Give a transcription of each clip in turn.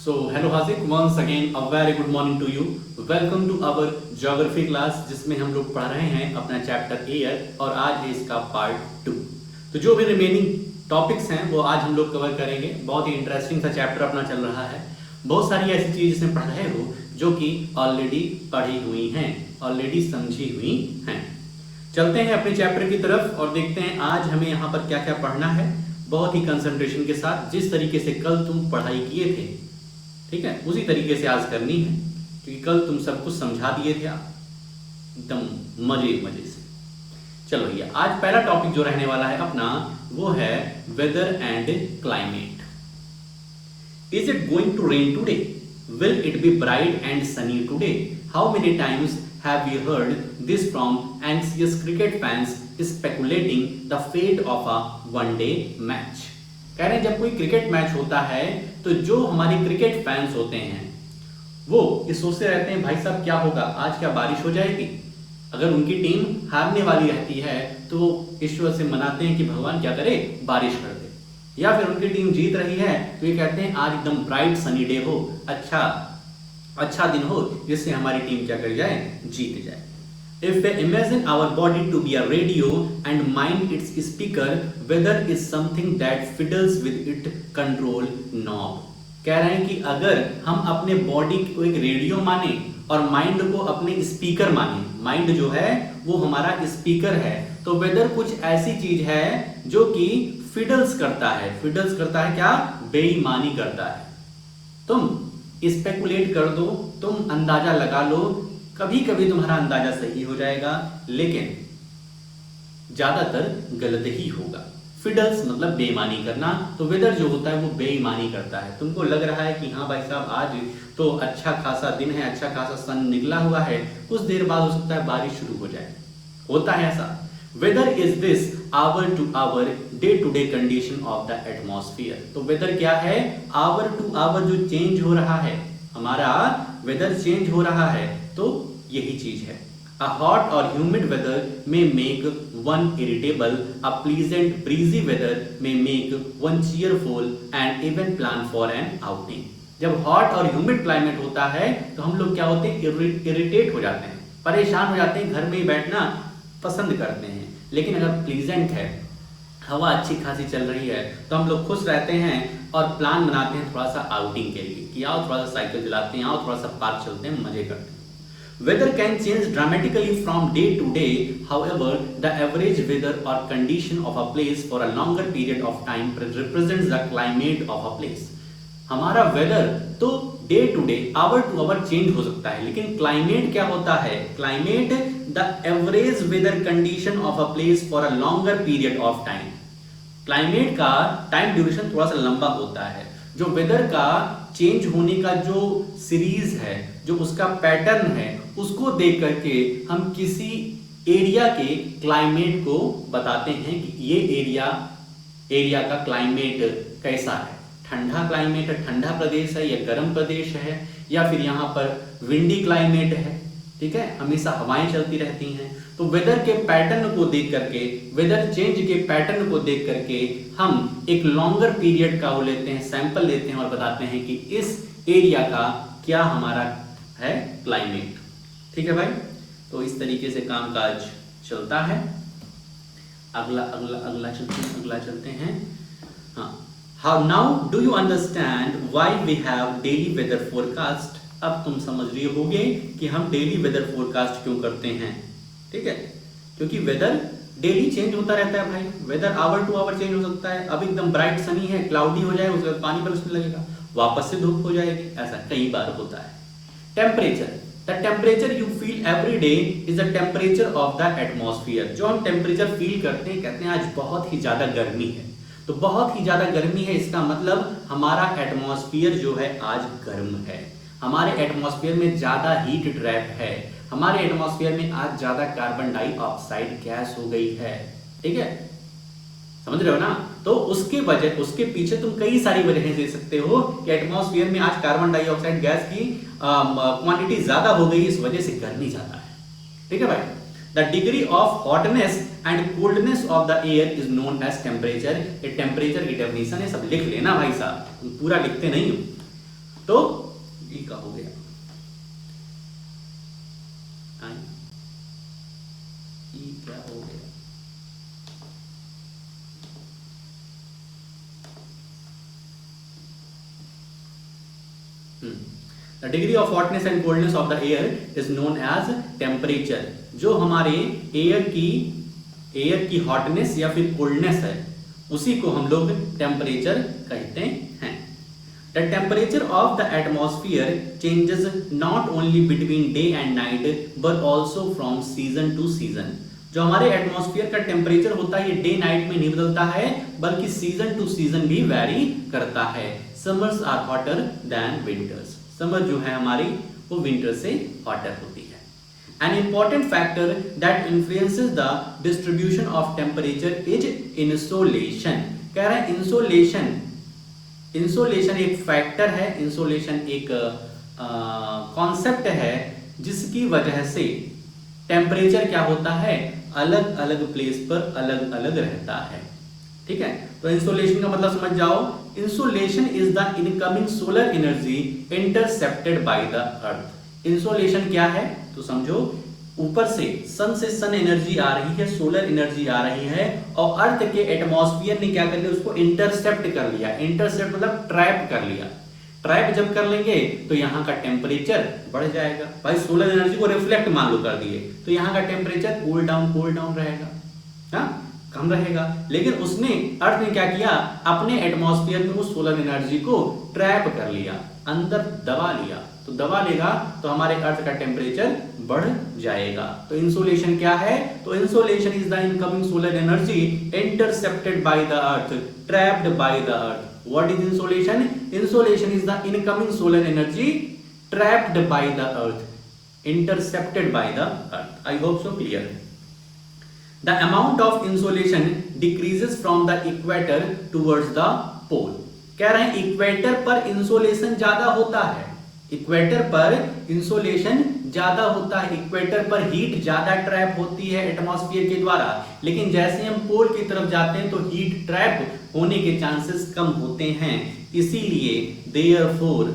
Hello Hasik, once again a very good morning to you. Welcome to our geography class जिसमें हम लोग पढ़ रहे हैं अपना चैप्टर एयर और आज है इसका पार्ट 2। तो जो भी रिमेनिंग टॉपिक्स हैं वो आज हम लोग कवर करेंगे। बहुत ही इंटरेस्टिंग सा चैप्टर अपना चल रहा है। बहुत सारी ऐसी चीज़ इसमें पढ़ रहे हो जो कि ऑलरेडी पढ़ी हुई हैं, ऑलरेडी समझी हुई हैं। चलते हैं अपने चैप्टर की तरफ और देखते हैं आज हमें यहाँ पर क्या क्या पढ़ना है, बहुत ही कंसंट्रेशन के साथ। जिस तरीके से कल तुम पढ़ाई किए थे, ठीक है, उसी तरीके से आज करनी है, क्योंकि कल तुम सब कुछ समझा दिए थे एकदम मजे से। चलो भैया, आज पहला टॉपिक जो रहने वाला है अपना वो है weather and climate. Is it going to rain today? Will it be bright and sunny today? How many times have you heard this from anxious cricket fans speculating the fate of a one day match? कह रहे हैं जब कोई cricket match होता है तो जो हमारे क्रिकेट फैंस होते हैं वो ये सोचते रहते हैं भाई साहब क्या होगा, आज क्या बारिश हो जाएगी। अगर उनकी टीम हारने वाली रहती है तो ईश्वर से मनाते हैं कि भगवान क्या करे, बारिश कर दे। या फिर उनकी टीम जीत रही है तो ये कहते हैं आज एकदम ब्राइट सनी डे हो, अच्छा दिन हो जिससे हमारी टीम क्या कर जाए, जीत जाए। If we imagine our body to be a radio and mind its speaker, weather is something that fiddles with its control knob. कह रहे हैं कि अगर हम अपने बॉडी को एक रेडियो माने और माइंड को अपने स्पीकर माने, माइंड जो है वो हमारा स्पीकर है, तो वेदर कुछ ऐसी चीज है जो कि फिडल्स करता है। फिडल्स करता है क्या? बेईमानी करता है। तुम स्पेकुलेट कर दो, तुम अंदाजा लगा लो, कभी कभी तुम्हारा अंदाजा सही हो जाएगा लेकिन ज्यादातर गलत ही होगा। फिडल्स मतलब बेईमानी करना, तो वेदर जो होता है वो बेईमानी करता है। तुमको लग रहा है कि हाँ भाई साहब आज तो अच्छा खासा दिन है, अच्छा खासा सन निकला हुआ है, कुछ देर बाद हो सकता है बारिश शुरू हो जाए। होता है ऐसा। Weather is this hour to hour day to day condition of the atmosphere. तो वेदर क्या है? आवर टू आवर जो चेंज हो रहा है, हमारा वेदर चेंज हो रहा है, तो यही चीज है। A hot or humid weather may make one irritable. A pleasant breezy weather may make one cheerful and even plan for an outing. जब hot और humid climate होता है तो हम लोग क्या होते हैं, इरिटेट हो जाते हैं, परेशान हो जाते हैं, घर में ही बैठना पसंद करते हैं। लेकिन अगर प्लीजेंट है, हवा अच्छी खासी चल रही है, तो हम लोग खुश रहते हैं और प्लान बनाते हैं थोड़ा सा आउटिंग के लिए कि आओ थोड़ा सा साइकिल चलाते हैं, आओ थोड़ा सा पार्क चलते हैं, मजे करते हैं। Weather can change dramatically from day to day. However, the average weather or condition of a place for a longer period of time represents the climate of a place. हमारा वेदर तो day to day, hour to hour change हो सकता है, लेकिन climate क्या होता है? Climate the average weather condition of a place for a longer period of time. Climate का टाइम ड्यूरेशन थोड़ा सा लंबा होता है। जो वेदर का चेंज होने का जो सीरीज है, जो उसका पैटर्न है, उसको देख करके हम किसी एरिया के क्लाइमेट को बताते हैं कि ये एरिया का क्लाइमेट कैसा है। ठंडा क्लाइमेट है, ठंडा प्रदेश है, या गर्म प्रदेश है, या फिर यहाँ पर विंडी क्लाइमेट है, ठीक है, हमेशा हवाएं चलती रहती हैं। तो वेदर के पैटर्न को देख करके, वेदर चेंज के पैटर्न को देख करके हम एक लॉन्गर पीरियड का वो लेते हैं, सैंपल लेते हैं और बताते हैं कि इस एरिया का क्या हमारा है क्लाइमेट। ठीक है भाई, तो इस तरीके से कामकाज चलता है। अगला चलते हैं। हाँ, how now do you understand why we have daily weather forecast? अब तुम समझ रहे होगे कि हम डेली वेदर फोरकास्ट क्यों करते हैं। ठीक है, क्योंकि वेदर डेली चेंज होता रहता है भाई। Weather hour to hour change हो सकता है। अब एकदम ब्राइट सनी है, क्लाउडी हो जाए, उसके बाद पानी बरसने लगेगा, वापस से धूप हो जाएगी, ऐसा कई बार होता है। Temperature, the temperature you feel every day is the temperature of the atmosphere. जो हम टेम्परेचर फील करते हैं, कहते हैं आज बहुत ही ज्यादा गर्मी है, तो बहुत ही ज्यादा गर्मी है, इसका मतलब हमारा एटमॉस्फेयर जो है आज गर्म है। हमारे एटमॉस्फेयर में ज्यादा हीट ट्रैप है, हमारे एटमॉस्फेयर में आज ज्यादा कार्बन डाइऑक्साइड गैस हो गई है। ठीक है, समझ रहे हो ना? तो उसके पीछे तुम कई सारी वजहें दे सकते हो कि एटमॉस्फेयर में आज कार्बन डाइऑक्साइड गैस की क्वांटिटी ज्यादा हो गई, इस वजह से गर्मी ज्यादा है। ठीक है भाई। The degree of hotness and coldness of the air is known as temperature. ये टेम्परेचर की डेफिनेशन है, सब लिख लेना भाई साहब, पूरा लिखते नहीं हो। तो ई का हो गया, ई क्या हो गया, the degree of hotness and coldness of the air is known as temperature. जो हमारे एयर की हॉटनेस या फिर कोल्डनेस है उसी को हम लोग टेम्परेचर कहते हैं। The temperature of the atmosphere changes not only between day and night but also from season to season. जो हमारे एटमॉस्फेयर का टेम्परेचर होता है ये डे नाइट में नहीं बदलता है बल्कि सीजन टू सीजन भी वैरी करता है। Summers are hotter than winters. Summer जो है हमारी वो विंटर से हॉटर होती है। An important factor that influences the distribution of temperature is insolation। कह रहे हैं इंसोलेशन एक फैक्टर है, इंसोलेशन एक कॉन्सेप्ट है जिसकी वजह से टेम्परेचर क्या होता है, अलग अलग प्लेस पर अलग अलग रहता है। ठीक है, तो इंसोलेशन का मतलब समझ जाओ, insolation is the incoming solar energy intercepted by the earth. Insolation क्या है तो समझो, ऊपर से सन एनर्जी आ रही है, सोलर एनर्जी आ रही है और अर्थ के एटमॉस्फेयर ने क्या कर लिया, उसको इंटरसेप्ट कर लिया। इंटरसेप्ट मतलब ट्रैप कर लिया। ट्रैप जब कर लेंगे तो यहाँ का टेम्परेचर बढ़ जाएगा। भाई सोलर एनर्जी को रिफ्लेक्ट मान लो कर दिए तो यहाँ का टेम्परेचर कूल डाउन रहेगा, हाँ कम रहेगा। लेकिन उसने अर्थ ने क्या किया, अपने एटमॉस्फेयर में वो सोलर एनर्जी को ट्रैप कर लिया, अंदर दबा लिया। तो दबा लेगा तो हमारे अर्थ का टेम्परेचर बढ़ जाएगा। तो इंसोलेशन क्या है, तो insolation is the incoming solar energy intercepted by the earth trapped by the earth. What is insolation? Insolation is the incoming solar energy trapped by the earth intercepted by the earth. I hope so clear. The amount of insolation decreases from the equator towards the pole। कह रहे हैं equator पर insolation ज्यादा होता है, equator पर insolation ज्यादा होता है, इक्वेटर पर हीट ज्यादा ट्रैप होती है एटमॉस्फेयर के द्वारा। लेकिन जैसे हम पोल की तरफ जाते हैं तो हीट ट्रैप होने के चांसेस कम होते हैं। इसीलिए therefore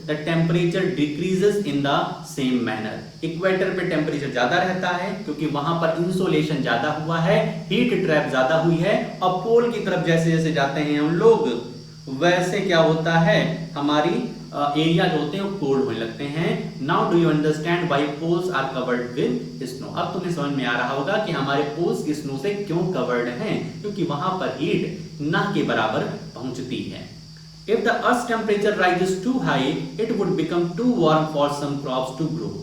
the temperature decreases in the same manner। Equator पे टेम्परेचर ज्यादा रहता है क्योंकि वहां पर इंसोलेशन ज्यादा हुआ है, हीट ट्रैप ज्यादा हुई है। और पोल की तरफ जैसे जैसे जाते हैं हम लोग वैसे क्या होता है, हमारी एरिया जो होते हैं वो कोल्ड होने लगते हैं। Now do you understand why poles are covered with snow. अब तुम्हें समझ में आ रहा होगा कि हमारे पोल्स स्नो से क्यों कवर्ड हैं, क्योंकि वहां पर हीट ना के बराबर पहुंचती है। If the Earth's temperature rises too high, it would become too warm for some crops to grow।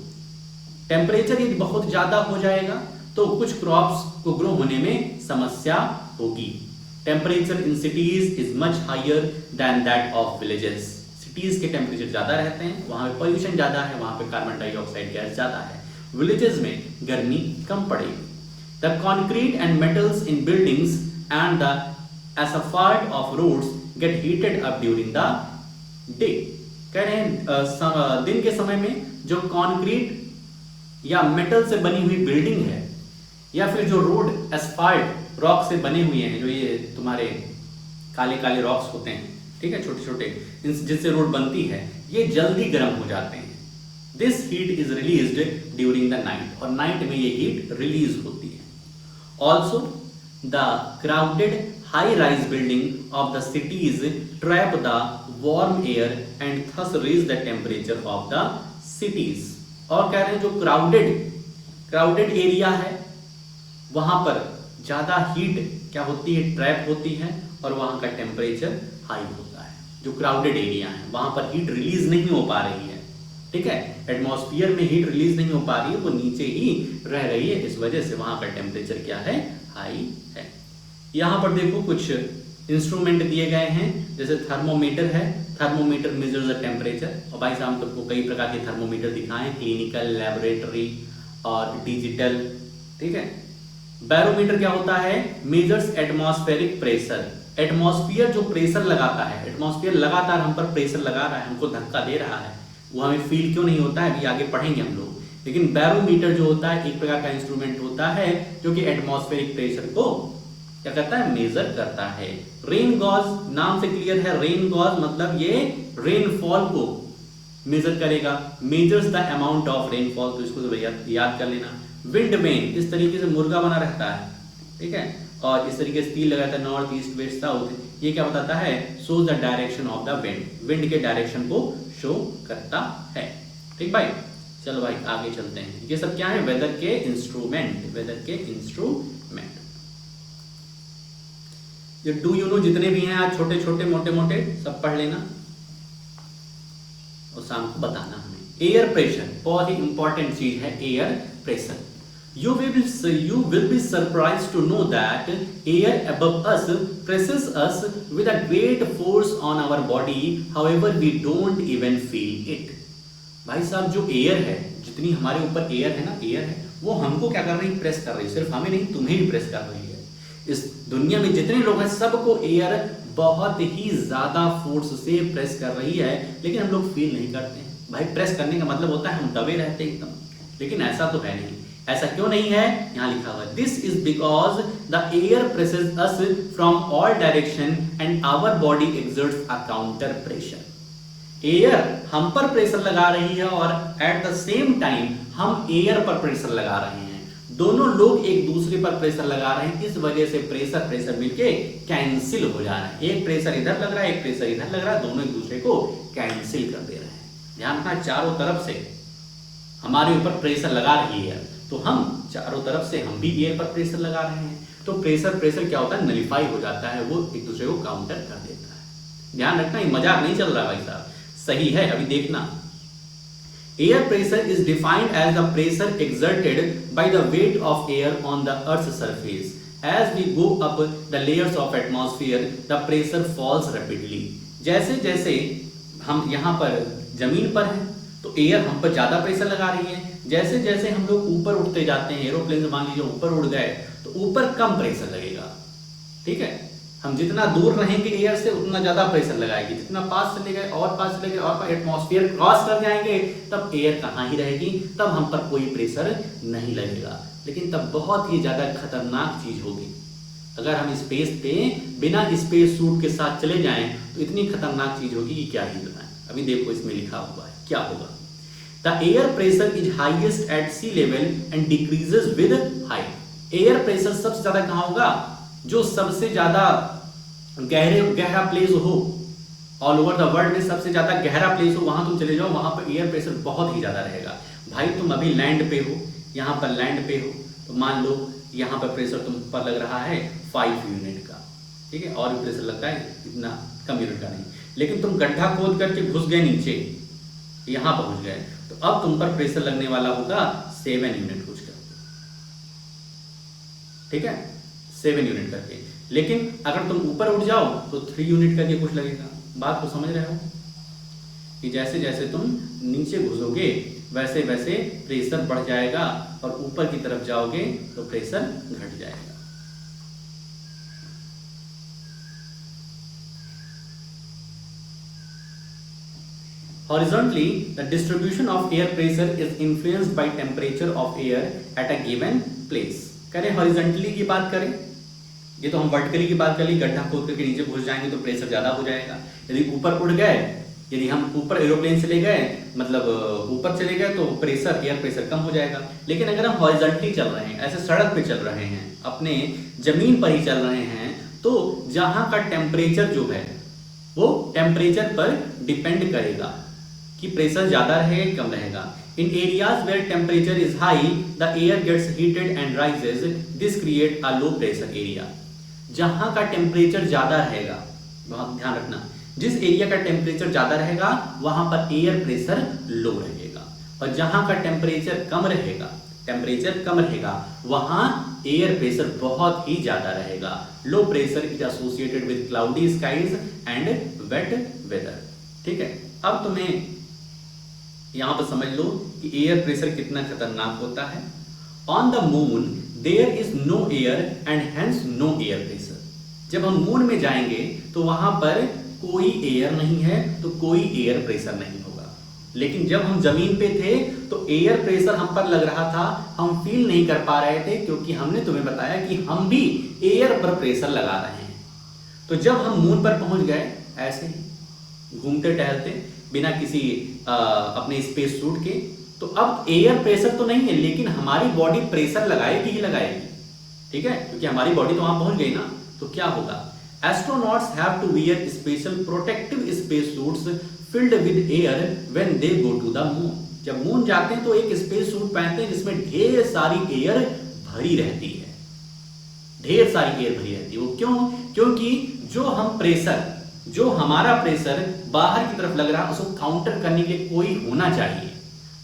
Temperature यदि बहुत ज्यादा हो जाएगा तो कुछ क्रॉप्स को ग्रो होने में समस्या होगी। Temperature in cities is much higher than that of villages. Cities के टेम्परेचर ज्यादा रहते हैं, वहां पे पॉल्यूशन ज्यादा है, वहां पे कार्बन डाइऑक्साइड गैस ज्यादा है। विलेजेस में गर्मी कम पड़ेगी। The concrete and metals in buildings and the asphalt of roads get heated up during the day। कह रहे हैं दिन के समय में जो कंक्रीट या मेटल से बनी हुई बिल्डिंग है या फिर जो रोड एस्फाल्ट रॉक से बने हुए हैं, जो ये तुम्हारे काले काले रॉक्स होते हैं, ठीक है, छोटे छोटे, जिससे रोड बनती है, ये जल्दी गर्म हो जाते हैं। This heat is released during the night, और नाइट में ये हीट रिलीज होती है। Also the crowded high-rise building of the cities trap the warm air and thus raise the temperature of the cities। और कह रहे हैं जो क्राउडेड एरिया है वहां पर ज्यादा हीट क्या होती है, ट्रैप होती है, और वहां का टेम्परेचर हाई होता है। जो क्राउडेड एरिया है वहां पर हीट रिलीज नहीं हो पा रही है, ठीक है, एटमॉस्फेयर में हीट रिलीज नहीं हो पा रही है, वो नीचे ही रह रही है, इस वजह से वहां का टेम्परेचर क्या है, हाई है। यहाँ पर देखो कुछ इंस्ट्रूमेंट दिए गए हैं, जैसे थर्मोमीटर है, थर्मोमीटर मेजर्स द टेम्परेचर। और भाई साहब तुमको कई प्रकार के थर्मोमीटर दिखाएं, क्लिनिकल, लैबोरेटरी और डिजिटल, ठीक है। बैरोमीटर क्या होता है, मेजर्स एटमॉस्फेरिक प्रेशर। एटमॉस्फेयर जो प्रेशर लगाता है, एटमॉस्फेयर लगातार हम पर प्रेशर लगा रहा है, हमको धक्का दे रहा है, वो हमें फील क्यों नहीं होता है, अभी आगे पढ़ेंगे हम लोग। लेकिन बैरोमीटर जो होता है एक प्रकार का इंस्ट्रूमेंट होता है जो कि एटमॉस्फेरिक प्रेशर को क्या करता है, मेजर करता है। रेन गॉज नाम से क्लियर है, रेन गॉज मतलब ये रेनफॉल को मेजर करेगा, measures the amount of rainfall, तो इसको तो याद कर लेना। विंड वेन इस तरीके से मुर्गा बना रहता है, ठीक है, और इस तरीके से तीर लगाता है नॉर्थ ईस्ट वेस्ट साउथ, ये क्या बताता है, shows the direction of the wind, wind के डायरेक्शन को शो करता है। ठीक भाई, चलो भाई आगे चलते हैं। ये सब क्या है, वेदर के इंस्ट्रूमेंट, वेदर के इंस्ट्रूमेंट। ये डू यू नो जितने भी हैं आज छोटे छोटे मोटे मोटे सब पढ़ लेना और शाम को बताना हमें। एयर प्रेशर बहुत ही इंपॉर्टेंट चीज है, air pressure. You will be surprised to know that air above us presses us with a great force on our body, however we don't even feel it. भाई साहब जो एयर है, जितनी हमारे ऊपर एयर है ना, एयर है वो हमको क्या कर रही है, प्रेस कर रही है। सिर्फ हमें नहीं, तुम्हें भी प्रेस कर रही है। इस दुनिया में जितने लोग हैं सबको एयर बहुत ही ज्यादा फोर्स से प्रेस कर रही है, लेकिन हम लोग फील नहीं करते हैं। भाई प्रेस करने का मतलब होता है हम दबे रहते हैं एकदम, लेकिन ऐसा तो है नहीं। ऐसा क्यों नहीं है, यहां लिखा हुआ है, this is because the air presses us from all direction and our body exerts a counter pressure. Air हम पर प्रेशर लगा रही है और एट द सेम टाइम हम एयर पर प्रेशर लगा रहे हैं। दोनों लोग एक दूसरे पर प्रेशर लगा रहे हैं, इस वजह से प्रेशर मिलके कैंसिल हो जा रहा है। एक प्रेशर इधर लग रहा है, एक प्रेशर इधर लग रहा है, दोनों एक दूसरे को कैंसिल कर दे रहे हैं। ध्यान रखना, चारों तरफ से हमारे ऊपर प्रेशर लगा रही है, तो हम चारों तरफ से हम भी एयर पर प्रेशर लगा रहे हैं, तो प्रेशर क्या होता है, नलिफाई हो जाता है, वो एक दूसरे को काउंटर कर देता है। ध्यान रखना, ये मजाक नहीं चल रहा भाई साहब, सही है। अभी देखना, air pressure is defined as the pressure exerted by the weight of air on the earth surface. As we go up the layers of atmosphere the pressure falls rapidly. जैसे जैसे हम यहाँ पर जमीन पर हैं तो एयर हम पर ज्यादा प्रेशर लगा रही है, जैसे जैसे हम लोग ऊपर उठते जाते हैं, एरोप्लेन से मान लीजिए ऊपर उड़ गए तो ऊपर कम प्रेशर लगेगा। ठीक है, हम जितना दूर रहेंगे एयर से उतना ज्यादा प्रेशर लगाएगी, जितना पास चले गए और पास चले गए और एटमॉस्फेयर क्रॉस कर जाएंगे तब एयर कहाँ ही रहेगी, तब हम पर कोई प्रेशर नहीं लगेगा। लेकिन तब बहुत ही ज्यादा खतरनाक चीज होगी। अगर हम स्पेस पे बिना स्पेस सूट के साथ चले जाएं तो इतनी खतरनाक चीज होगी कि क्या ही बताएं। अभी देखो इसमें लिखा हुआ है क्या होगा। The air pressure is highest at sea level and decreases with height। Air pressure सबसे ज्यादा कहाँ होगा, जो सबसे ज्यादा गहरा प्लेस हो, ऑल ओवर द वर्ल्ड में सबसे ज्यादा गहरा प्लेस हो, वहां तुम चले जाओ, वहां पर एयर प्रेशर बहुत ही ज्यादा रहेगा। भाई तुम अभी लैंड पे हो, यहाँ पर लैंड पे हो, तो मान लो यहाँ पर प्रेशर तुम पर लग रहा है 5 यूनिट का, ठीक है, और भी प्रेशर लगता है इतना कम यूनिट का नहीं, लेकिन तुम गड्ढा खोद करके घुस गए नीचे, यहां पहुंच गए, तो अब तुम पर प्रेशर लगने वाला होगा 7 यूनिट कुछ करके, ठीक है, 7 यूनिट करके। लेकिन अगर तुम ऊपर उठ जाओ तो 3 यूनिट करके कुछ लगेगा। बात को समझ रहे हो कि जैसे जैसे तुम नीचे घुसोगे वैसे वैसे प्रेशर बढ़ जाएगा और ऊपर की तरफ जाओगे तो प्रेशर घट जाएगा। Horizontally, the distribution of air pressure is influenced by temperature of air at a given place। करें हॉरिजॉन्टली की बात करें, ये तो हम वर्टिकली की बात कर ली, गड्ढा खोद करके नीचे घुस जाएंगे तो प्रेशर ज्यादा हो जाएगा। यदि ऊपर उड़ गए, यदि हम ऊपर एरोप्लेन चले गए, मतलब ऊपर चले गए, तो प्रेशर एयर प्रेशर कम हो जाएगा। लेकिन अगर हम हॉरिजॉन्टली चल रहे हैं, ऐसे सड़क पे चल रहे हैं, अपने जमीन पर ही चल रहे हैं, तो जहां का टेम्परेचर जो है वो टेम्परेचर पर डिपेंड करेगा कि प्रेशर ज्यादा रहेगा कम रहेगा। In areas where temperature is high the air gets heated and rises, this create a low pressure area. जहां का टेम्परेचर ज्यादा रहेगा, बहुत ध्यान रखना, जिस एरिया का टेम्परेचर ज्यादा रहेगा वहां पर एयर प्रेशर लो रहेगा, और जहां का टेम्परेचर कम रहेगा वहां एयर प्रेशर बहुत ही ज्यादा रहेगा। Low pressure is associated with cloudy skies and wet weather. ठीक है, अब तुम्हें यहां पर समझ लो कि एयर प्रेशर कितना खतरनाक होता है। On the moon there is no air and hence no air pressure. जब हम मून में जाएंगे तो वहां पर कोई एयर नहीं है, तो कोई एयर प्रेशर नहीं होगा। लेकिन जब हम जमीन पे थे तो एयर प्रेशर हम पर लग रहा था, हम फील नहीं कर पा रहे थे, क्योंकि हमने तुम्हें बताया कि हम भी एयर पर प्रेशर लगा रहे हैं। तो जब हम मून पर पहुंच गए ऐसे ही घूमते टहलते बिना किसी अपने स्पेस सूट के, तो अब एयर प्रेशर तो नहीं है, लेकिन हमारी बॉडी प्रेशर लगाएगी ही लगाएगी, ठीक है, क्योंकि हमारी बॉडी तो वहां पहुंच गई ना। तो क्या होगा, astronauts have to wear special protective space suits filled with air when they go to the moon. जब मून जाते हैं तो एक स्पेस सूट पहनते हैं जिसमें ढेर सारी एयर भरी रहती है, ढेर सारी एयर भरी रहती है। वो क्यों? क्योंकि जो हमारा प्रेशर बाहर की तरफ लग रहा है उसको काउंटर करने के लिए कोई होना चाहिए।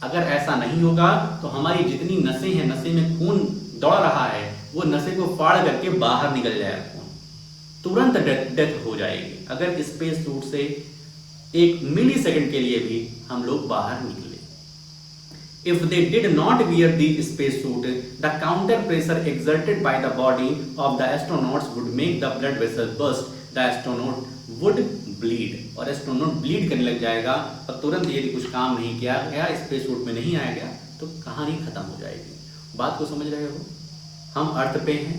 अगर ऐसा नहीं होगा तो हमारी जितनी नसें हैं, नसें में खून दौड़ रहा है, वो नसें को फाड़ करके बाहर निकल जाएगा खून, तुरंत डेथ हो जाएगी अगर स्पेस सूट से 1 मिली सेकेंड के लिए भी हम लोग बाहर निकले। If they did not wear the space suit, the counter pressure exerted by the body of the astronauts would make the blood vessels burst. The astronaut would bleed, और astronaut bleed करने लग जाएगा, और तुरंत यदि कुछ काम नहीं किया गया, स्पेस सूट में नहीं आया गया, तो कहानी खत्म हो जाएगी। बात को समझ रहे हो? हम अर्थ पे हैं,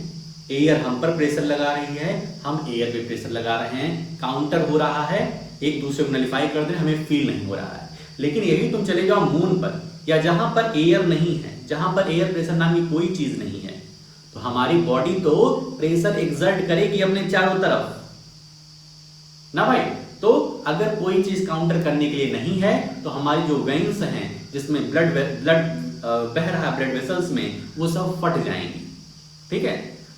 एयर हम पर प्रेशर लगा रही है, हम एयर पे प्रेशर लगा रहे हैं, काउंटर हो रहा है, एक दूसरे को नलिफाई कर दे, हमें फील नहीं हो रहा है। लेकिन यही तुम चले जाओ मून पर, या जहां पर एयर नहीं है, जहां पर एयर प्रेशर नाम की कोई चीज नहीं है, तो हमारी बॉडी तो प्रेशर एक्सर्ट करेगी अपने चारों तरफ ना भाई। तो अगर कोई चीज काउंटर करने के लिए नहीं है तो हमारी जो वेन्स हैं जिसमें ब्लड बह रहा है ब्लड वेसल्स में, वो सब फट जाएंगी, ठीक है।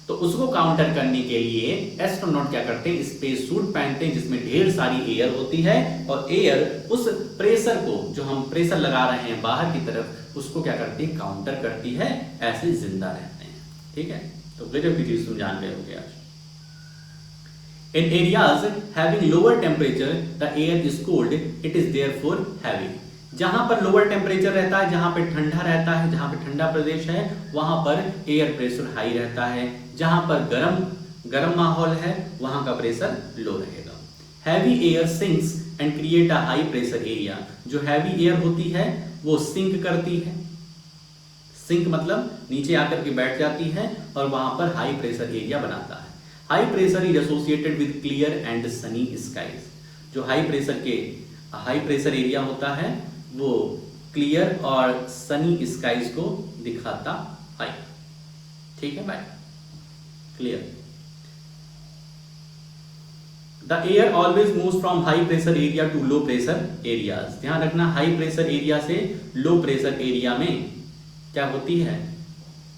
तो उसको काउंटर करने के लिए एस्ट्रोनॉट क्या करते हैं, स्पेस सूट पहनते हैं जिसमें ढेर सारी एयर होती है, और एयर उस प्रेशर को, जो हम प्रेशर लगा रहे हैं बाहर की तरफ, उसको क्या करती है, काउंटर करती है, ऐसे जिंदा रहते हैं, ठीक है। तो गजब की चीज तुम जान गए होगे आज। In areas having lower temperature, the air is cold. It is therefore heavy. जहां पर लोअर टेम्परेचर रहता है, जहां पे ठंडा रहता है, जहां पे ठंडा प्रदेश है, वहां पर एयर प्रेशर हाई रहता है। जहां पर गर्म माहौल है, वहां का प्रेशर लो रहेगा। Heavy air sinks and create a high pressure area. जो हैवी एयर होती है वो सिंक करती है, सिंक मतलब नीचे आकर के बैठ जाती है, और वहां पर हाई प्रेशर एरिया बनाता है। High pressure is associated with clear and sunny skies. जो हाई प्रेशर एरिया होता है वो क्लियर और सनी स्काईज को दिखाता है, ठीक है भाई, clear. The air always moves from high pressure area to low pressure areas. ध्यान रखना, हाई प्रेशर एरिया से लो प्रेशर एरिया में क्या होती है,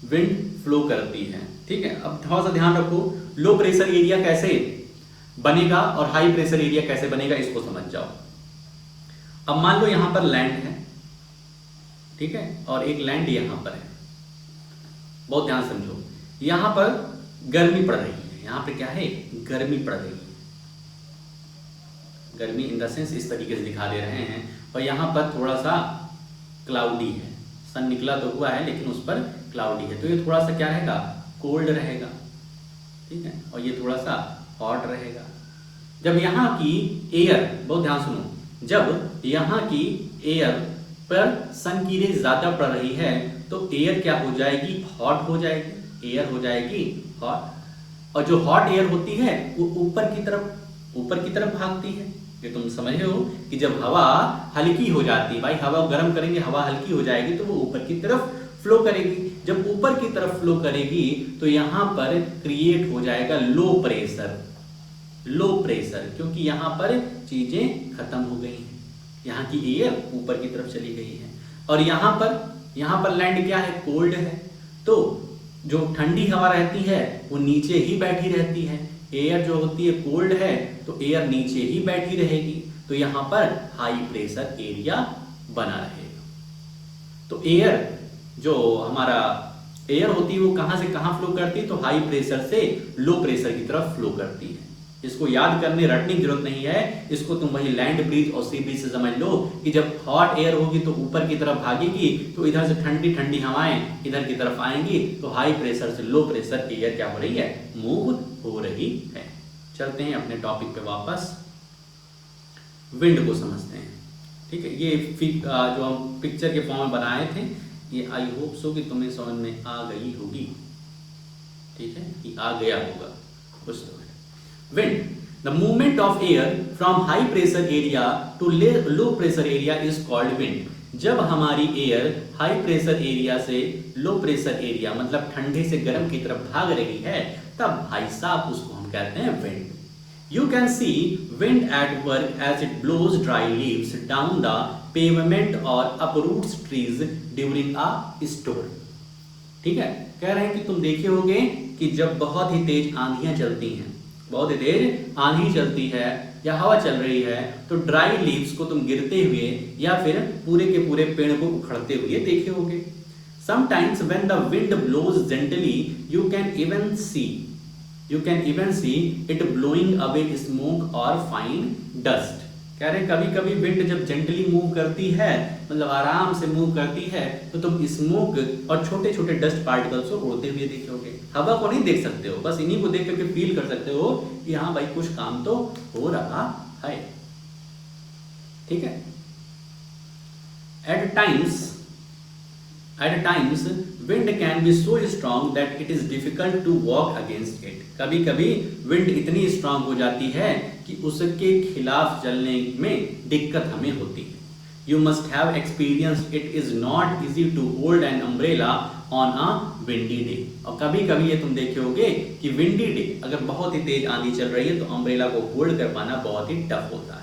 विंड फ्लो करती है, ठीक है। अब थोड़ा सा ध्यान रखो, लो प्रेशर एरिया कैसे बनेगा और हाई प्रेशर एरिया कैसे बनेगा, इसको समझ जाओ। अब मान लो यहां पर लैंड है, ठीक है, और एक लैंड यहां पर है, बहुत ध्यान समझो। यहां पर गर्मी पड़ रही है, यहां पे क्या है, गर्मी पड़ रही है, गर्मी इन द सेंस इस तरीके से दिखा दे रहे हैं, और यहां पर थोड़ा सा क्लाउडी है, सन निकला तो हुआ है लेकिन उस पर क्लाउडी है, तो ये थोड़ा सा क्या रहेगा, कोल्ड रहेगा, ठीक है, और ये थोड़ा सा हॉट रहेगा। जब यहाँ की एयर, बहुत ध्यान सुनो, जब यहाँ की एयर पर सन की रेज ज्यादा पड़ रही है तो एयर क्या हो जाएगी, हॉट हो जाएगी, एयर हो जाएगी हॉट, और जो हॉट एयर होती है वो ऊपर की तरफ भागती है। ये तुम समझ रहे हो कि जब हवा हल्की हो जाती है, भाई हवा गर्म करेंगे, हवा हल्की हो जाएगी तो वो ऊपर की तरफ फ्लो करेगी। जब ऊपर की तरफ फ्लो करेगी तो यहां पर क्रिएट हो जाएगा लो प्रेशर, क्योंकि यहां पर चीजें खत्म हो गई हैं, यहाँ की एयर ऊपर की तरफ चली गई है, और यहाँ पर लैंड क्या है, कोल्ड है, तो जो ठंडी हवा रहती है वो नीचे ही बैठी रहती है, एयर जो होती है कोल्ड है तो एयर नीचे ही बैठी रहेगी, तो यहां पर हाई प्रेशर एरिया बना रहेगा। तो एयर जो हमारा एयर होती है वो कहां से कहां फ्लो करती है, तो हाई प्रेशर से लो प्रेशर की तरफ फ्लो करती है। इसको याद करने रटने की जरूरत नहीं है, इसको तुम वही लैंड ब्रिज और सी ब्रिज से समझ लो कि जब हॉट एयर होगी तो ऊपर की तरफ भागेगी, तो इधर से ठंडी ठंडी हवाएं इधर की तरफ आएंगी, तो हाई प्रेशर से लो प्रेशर एयर क्या हो रही है, मूव हो रही है। चलते हैं अपने टॉपिक पे वापस, विंड को समझते हैं। ठीक है, ये जो हम पिक्चर के फॉर्म में बनाए थे, ये आई होप सो कि तुम्हें समझ में आ गई होगी। ठीक है, कि आ गया होगा कुछ तो है। Wind, the movement of air from high pressure area to low pressure area is called wind. जब हमारी एयर हाई प्रेशर एरिया से लो प्रेशर एरिया मतलब ठंडे से गर्म की तरफ भाग रही है, तब भाई साहब उसको हम कहते हैं wind. You can see wind at work as it blows dry leaves down the pavement or uproots trees during a storm. ठीक है, कह रहे हैं कि तुम देखे होगे कि जब बहुत ही तेज आंधियां चलती हैं, बहुत ही तेज आंधी चलती है या हवा चल रही है, तो ड्राई लीव्स को तुम गिरते हुए या फिर पूरे के पूरे पेड़ को उखड़ते हुए देखे होगे। Sometimes when the wind blows gently, you can even see it blowing away smoke or fine dust. कह रहे कभी कभी विंड जब जेंटली मूव करती है, मतलब आराम से मूव करती है, तो तुम स्मोक और छोटे छोटे डस्ट पार्टिकल्स को उड़ते हुए देखोगे। हवा को नहीं देख सकते हो, बस इन्हीं को देख करके फील कर सकते हो कि हाँ भाई कुछ काम तो हो रहा है। ठीक है, At times wind can be so strong that it is difficult to walk against it. कभी कभी विंड इतनी स्ट्रांग हो जाती है कि उसके खिलाफ चलने में दिक्कत हमें होती है। You must have experienced it is not easy to hold an umbrella on a windy day. और कभी कभी ये तुम देखे होगे कि विंडी डे अगर बहुत ही तेज आंधी चल रही है तो अम्ब्रेला को होल्ड कर पाना बहुत ही टफ होता है।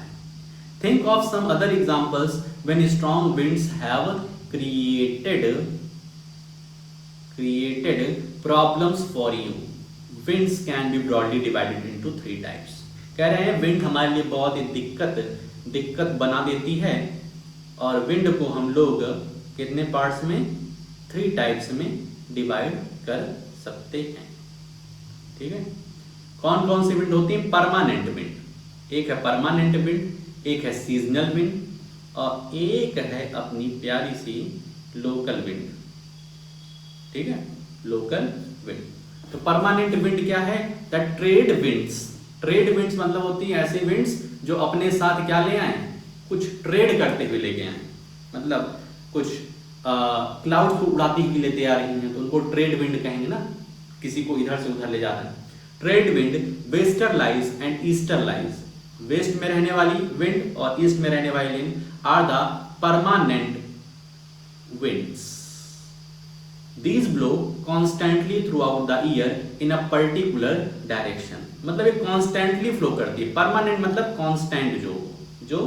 Think of some other examples when strong winds have created problems for you. Winds can be broadly divided into 3 types. कह रहे हैं विंड हमारे लिए बहुत ही दिक्कत बना देती है, और विंड को हम लोग कितने पार्ट्स में, 3 टाइप्स में डिवाइड कर सकते हैं। ठीक है, कौन कौन सी विंड होती है? परमानेंट विंड, एक है परमानेंट विंड, एक है सीजनल विंड, और एक है अपनी प्यारी सी लोकल विंड। ठीक है, लोकल विंड। तो परमानेंट विंड क्या है? The trade winds. Trade winds मतलब होती है ऐसी विंड्स जो अपने साथ क्या ले आए, कुछ ट्रेड करते हुए लेके आए, मतलब कुछ क्लाउड को उड़ाती हुई लेते आ रही हैं, तो उनको ट्रेड विंड कहेंगे ना, किसी को इधर से उधर ले जाता है। Trade wind westerlies and easterlies, west में रहने वाली विंड और ईस्ट में रहने वाली wind are the permanent winds. These blow constantly throughout the year in a particular direction. मतलब ये constantly flow करती है। परमानेंट मतलब constant, जो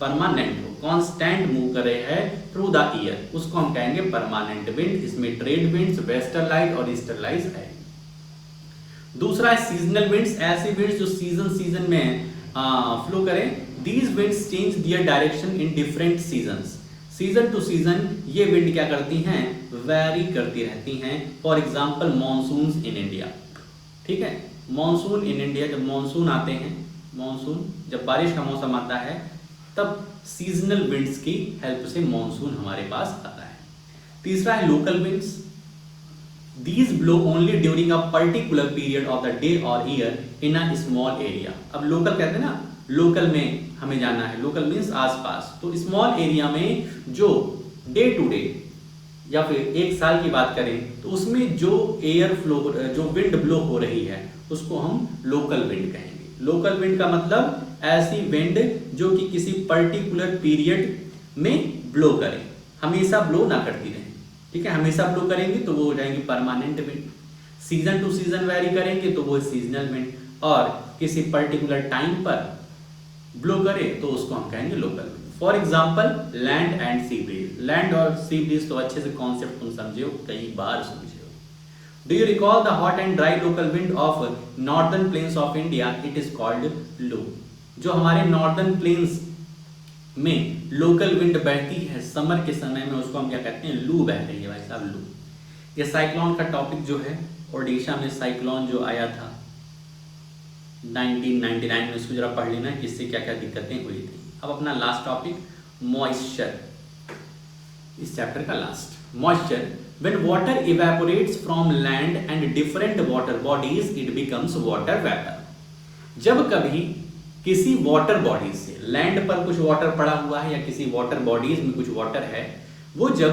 परमानेंट हो, constant मूव कर रहे हैं थ्रू द ईयर, उसको हम कहेंगे परमानेंट विंड। इसमें ट्रेड विंड्स, वेस्टरलाइज और ईस्टरलाइज है। दूसरा है सीजनल विंड्स, ऐसी विंड्स जो सीजन में फ्लो करें। These winds change their direction in different seasons. Season to season ये विंड क्या करती हैं, वैरी करती रहती हैं। For example monsoon in India. ठीक है, मॉनसून इन इंडिया, जब मॉनसून आते हैं, मॉनसून जब बारिश का मौसम आता है, तब सीजनल विंड्स की हेल्प से मॉनसून हमारे पास आता है। तीसरा है local winds. These blow only during a particular period of the day or year in a small area. अब लोकल कहते हैं ना, लोकल में हमें जाना है, लोकल मीन्स आसपास, तो स्मॉल एरिया में जो डे टू डे या फिर एक साल की बात करें तो उसमें जो एयर फ्लो, जो विंड ब्लो हो रही है, उसको हम लोकल विंड कहेंगे। लोकल विंड का मतलब ऐसी विंड जो कि किसी पर्टिकुलर पीरियड में ब्लो करे, हमेशा ब्लो ना करती रहे। ठीक है, हमेशा ब्लो करेंगे तो वो हो जाएंगे permanent wind. Season to season very करेंगे तो वो सीजनल विंड, और किसी पर्टिकुलर टाइम पर ब्लो करे तो उसको हम कहेंगे local wind. For example land and sea breeze. Land और सी ब्रीज तो अच्छे से कॉन्सेप्ट तुम समझे हो, कई बार समझे हो। Do you recall the hot and dry local wind of northern plains of India? It is called लू। जो हमारे नॉर्दर्न प्लेन्स में लोकल विंड बहती है समर के समय में, उसको हम क्या कहते हैं, लू बह रही है भाई साहब, लू। ये साइक्लोन का टॉपिक जो है, ओडिशा में साइक्लोन जो आया था 1999 में, उसको जरा पढ़ लेना किससे क्या क्या दिक्कतें हुई थी। अब अपना लास्ट टॉपिक मॉइस्चर, इस चैप्टर का last. Moisture, when water evaporates from land and different water bodies it becomes water vapour. जब कभी किसी वाटर बॉडी से, लैंड पर कुछ वाटर पड़ा हुआ है या किसी वाटर बॉडीज में कुछ वाटर है, वो जब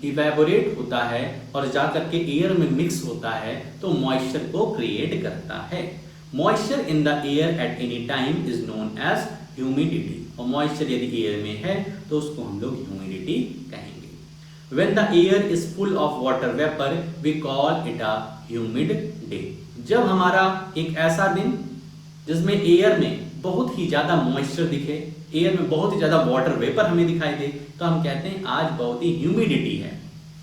इवेपोरेट होता है और जाकर के एयर में मिक्स होता है तो मॉइस्चर को क्रिएट करता है। Moisture in the air at any time is known as humidity. और मॉइस्चर यदि एयर में है तो उसको हम लोग ह्यूमिडिटी कहेंगे। When the air is full of water vapour we call it a humid day. जब हमारा एक ऐसा दिन जिसमें एयर में बहुत ही ज्यादा मॉइस्चर दिखे, एयर में बहुत ही ज्यादा वाटर वेपर हमें दिखाई दे, तो हम कहते हैं आज बहुत ही ह्यूमिडिटी है।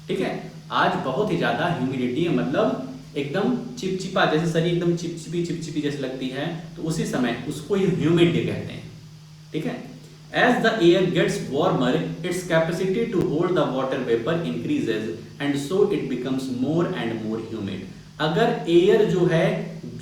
ठीक है, आज बहुत ही ज्यादा ह्यूमिडिटी है, मतलब एकदम चिपचिपा, जैसे शरीर एकदम चिपचिपी जैसे लगती है, तो उसी समय उसको ही ह्यूमिड डे कहते हैं। ठीक है, as the air gets warmer its capacity to hold the water vapor increases and so it becomes more and more humid। अगर एयर जो है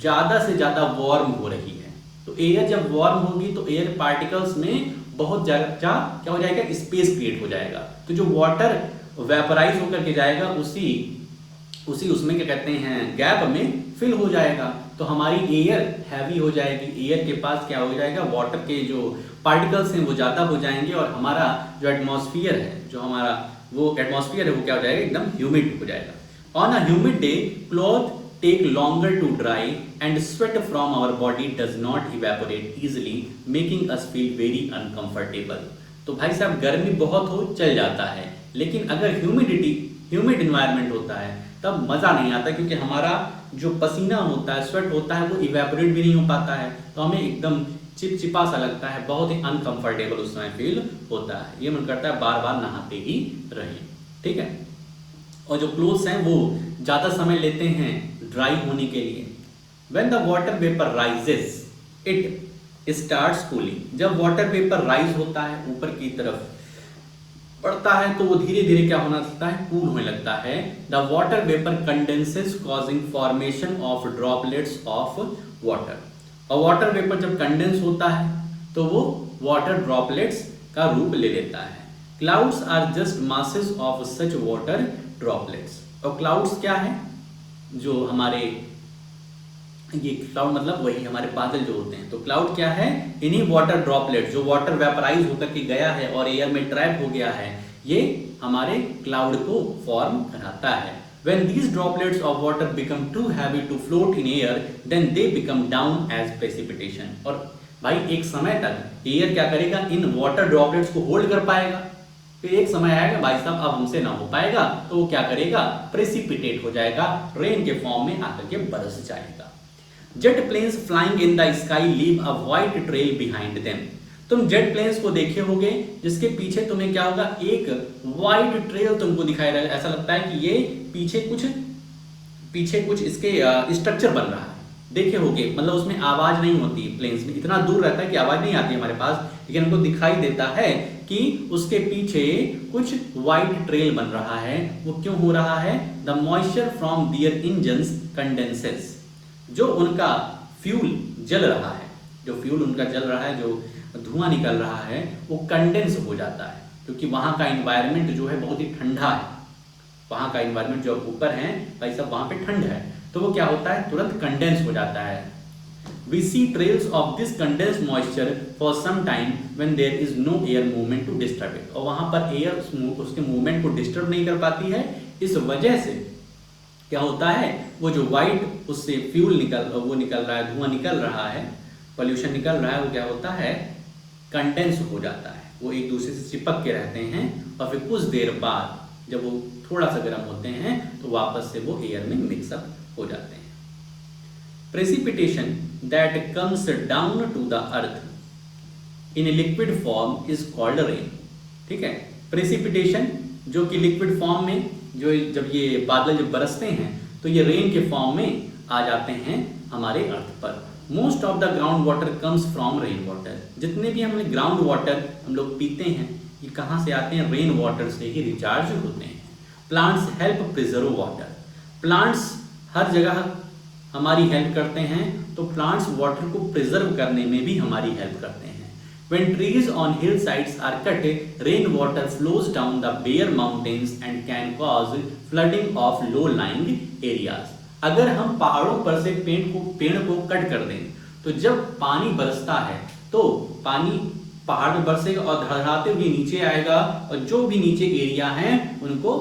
ज्यादा से ज्यादा वार्म हो रही है तो एयर जब वार्म होगी तो एयर पार्टिकल्स में बहुत ज्यादा क्या हो जाएगा, स्पेस क्रिएट हो जाएगा। तो जो वाटर वेपराइज होकर के जाएगा उसी उसमें क्या कहते हैं गैप में फिल हो जाएगा, तो हमारी एयर हैवी हो जाएगी। एयर के पास क्या हो जाएगा, वाटर के जो पार्टिकल्स हैं वो ज़्यादा हो जाएंगे और हमारा जो एटमॉस्फेयर है, वो क्या हो जाएगा, एकदम ह्यूमिड हो जाएगा। On a humid day cloth take longer to dry and sweat from our body does not evaporate easily making us feel very uncomfortable. तो भाई साहब गर्मी बहुत हो चल जाता है, लेकिन अगर ह्यूमिड इन्वायरमेंट होता है तब मज़ा नहीं आता, क्योंकि हमारा जो पसीना होता है, स्वेट होता है, वो इवेपोरेट भी नहीं हो पाता है, तो हमें एकदम चिपचिपा सा लगता है, बहुत ही अनकंफर्टेबल उस समय फील होता है। ये मन करता है बार बार नहाते ही रहें। ठीक है, और जो क्लोथ्स हैं वो ज़्यादा समय लेते हैं ड्राई होने के लिए। When the water vapor rises, it starts cooling। जब वाटर वेपर राइज होता है, ऊपर की तरफ बढ़ता है, तो वो धीरे धीरे क्या होना लगता है, कूल होने लगता है। The water vapour condenses causing formation of droplets of water. और वाटर वेपर जब कंडेंस होता है तो वो वाटर ड्रॉपलेट्स का रूप ले लेता है। Clouds are just masses of such water droplets. और क्लाउड्स क्या है, जो हमारे ये क्लाउड मतलब वही हमारे बादल जो होते हैं, तो क्लाउड क्या है, इन्हीं वाटर ड्रॉपलेट जो वाटर वेपराइज होकर के गया है और एयर में ट्रैप हो गया है, ये हमारे क्लाउड को फॉर्म कराता है। When these droplets of water become too heavy to float in air, then they become down as precipitation। और भाई एक समय तक एयर क्या करेगा, इन वाटर ड्रॉपलेट्स को होल्ड कर पाएगा, फिर एक समय आएगा भाई साहब अब हमसे ना हो पाएगा, तो वो क्या करेगा, प्रेसिपिटेट हो जाएगा, रेन के फॉर्म में आकर के बरस जाएगा। Jet planes flying in the sky leave a white trail behind them. तुम जेट प्लेन्स को देखे होगे जिसके पीछे तुम्हें क्या होगा, एक व्हाइट ट्रेल तुमको दिखाई दे रहा है, ऐसा लगता है कि ये पीछे कुछ इसके स्ट्रक्चर बन रहा है, देखे होगे। मतलब उसमें आवाज नहीं होती, प्लेन्स में इतना दूर रहता है कि आवाज नहीं आती हमारे पास, लेकिन हमको दिखाई देता है कि उसके पीछे कुछ व्हाइट ट्रेल बन रहा है। वो क्यों हो रहा है, the moisture from their engines condenses. जो उनका फ्यूल जल रहा है, जो धुआं निकल रहा है, वो कंडेंस हो जाता है, क्योंकि वहाँ का इन्वायरमेंट जो है बहुत ही ठंडा है। वहाँ का इन्वायरमेंट जो ऊपर है भाई साहब, वहाँ पे ठंड है, तो वो क्या होता है, तुरंत कंडेंस हो जाता है। We see trails of this condensed moisture for some time when there is no air movement to disturb it। और वहाँ पर एयर उसके मूवमेंट को डिस्टर्ब नहीं कर पाती है। इस वजह से क्या होता है, वो जो व्हाइट उससे फ्यूल निकल रहा है, धुआं निकल रहा है, पॉल्यूशन निकल रहा है, वो क्या होता है, कंडेंस हो जाता है। वो एक दूसरे से चिपक के रहते हैं और फिर कुछ देर बाद जब वो थोड़ा सा गर्म होते हैं तो वापस से वो एयर में मिक्सअप हो जाते हैं। Precipitation that comes down to the earth in a liquid form is called rain। ठीक है, प्रेसिपिटेशन जो कि लिक्विड फॉर्म में, जो जब ये बादल जब बरसते हैं तो ये रेन के फॉर्म में आ जाते हैं हमारे अर्थ पर। Most of the ground water comes from rain water. जितने भी हम ग्राउंड वाटर हम लोग पीते हैं, ये कहाँ से आते हैं, रेन वाटर से ही रिचार्ज होते हैं। Plants help preserve water. Plants हर जगह हमारी हेल्प करते हैं, तो प्लांट्स वाटर को प्रिजर्व करने में भी हमारी हेल्प करते हैं। When trees on hillsides are cut, rain water flows down the bare mountains and can cause flooding of low-lying areas। अगर हम पहाड़ों पर से पेड़ को कट कर दें तो जब पानी बरसता है तो पानी पहाड़ में बरसेगा और धड़धड़ाते हुए नीचे आएगा और जो भी नीचे एरिया है उनको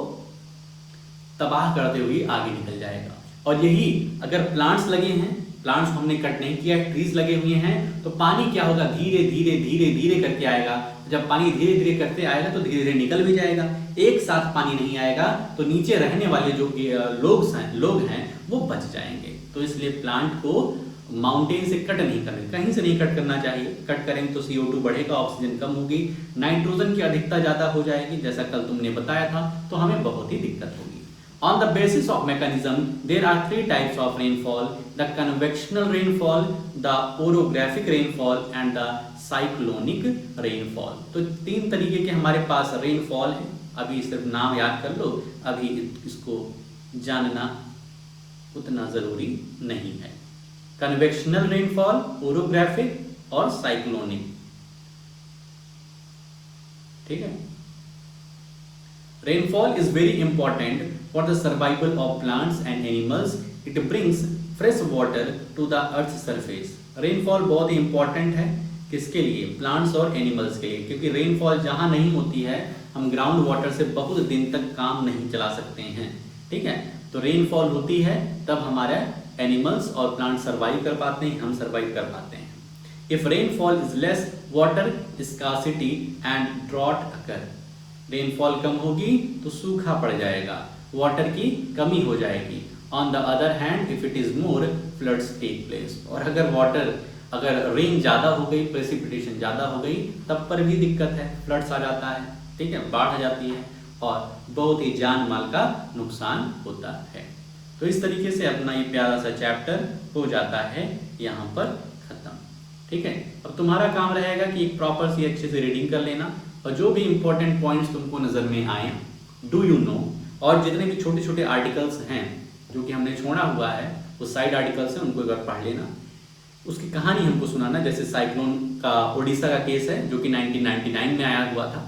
तबाह करते हुए आगे निकल जाएगा। और यही अगर प्लांट्स लगे हैं, प्लांट्स हमने कट नहीं किया, ट्रीज लगे हुए हैं, तो पानी क्या होगा, धीरे धीरे धीरे धीरे करके आएगा। जब पानी धीरे धीरे करते आएगा तो धीरे धीरे निकल भी जाएगा। एक साथ पानी नहीं आएगा तो नीचे रहने वाले जो लोग हैं वो बच जाएंगे। तो इसलिए प्लांट को माउंटेन से कट नहीं करना, कहीं से नहीं कट करना चाहिए। कट करेंगे तो CO2 बढ़ेगा, ऑक्सीजन कम होगी, नाइट्रोजन की अधिकता ज्यादा हो जाएगी, जैसा कल तुमने बताया था, तो हमें बहुत ही दिक्कत होगी। On the basis of mechanism, there are 3 types of rainfall: the convectional rainfall, the orographic rainfall, and the cyclonic rainfall। तो 3 तरीके के हमारे पास रेनफॉल है। अभी सिर्फ नाम याद कर लो, अभी इसको जानना उतना जरूरी नहीं है। कन्वेक्शनल रेनफॉल, ओरोग्राफिक और साइक्लोनिक, ठीक है। Rainfall is very important for the survival of plants and animals. It brings fresh water to the earth's surface। Rainfall बहुत ही important है, किसके लिए, प्लांट्स और एनिमल्स के लिए, क्योंकि रेनफॉल जहाँ नहीं होती है हम ग्राउंड वाटर से बहुत दिन तक काम नहीं चला सकते हैं, ठीक है। तो रेनफॉल होती है तब हमारे एनिमल्स और प्लांट सर्वाइव कर पाते हैं, हम सर्वाइव कर पाते हैं। If rainfall is less, water scarcity and drought occur। Rainfall कम होगी तो सूखा पड़ जाएगा, वाटर की कमी हो जाएगी। On the other hand if it is more, floods take place. और अगर रेन ज़्यादा हो गई, प्रेसिपिटेशन ज़्यादा हो गई, तब पर भी दिक्कत है, फ्लड्स आ जाता है, ठीक है, बाढ़ आ जाती है और बहुत ही जान माल का नुकसान होता है। तो इस तरीके से अपना ये प्यारा सा चैप्टर हो जाता है यहाँ पर खत्म, ठीक है। अब तुम्हारा काम रहेगा कि एक प्रॉपर सी अच्छे से रीडिंग कर लेना और जो भी इंपॉर्टेंट पॉइंट्स तुमको नज़र में आए, डू यू नो, और जितने भी छोटे छोटे आर्टिकल्स हैं जो कि हमने छोड़ा हुआ है, वो साइड आर्टिकल्स हैं, उनको एक बार पढ़ लेना, उसकी कहानी हमको सुनाना। जैसे साइक्लोन का उड़ीसा का केस है जो कि 1999 में आया हुआ था,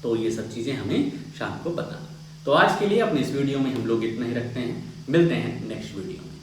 तो ये सब चीज़ें हमें शाम को बताना। तो आज के लिए अपने इस वीडियो में हम लोग इतना ही रखते हैं, मिलते हैं नेक्स्ट वीडियो में।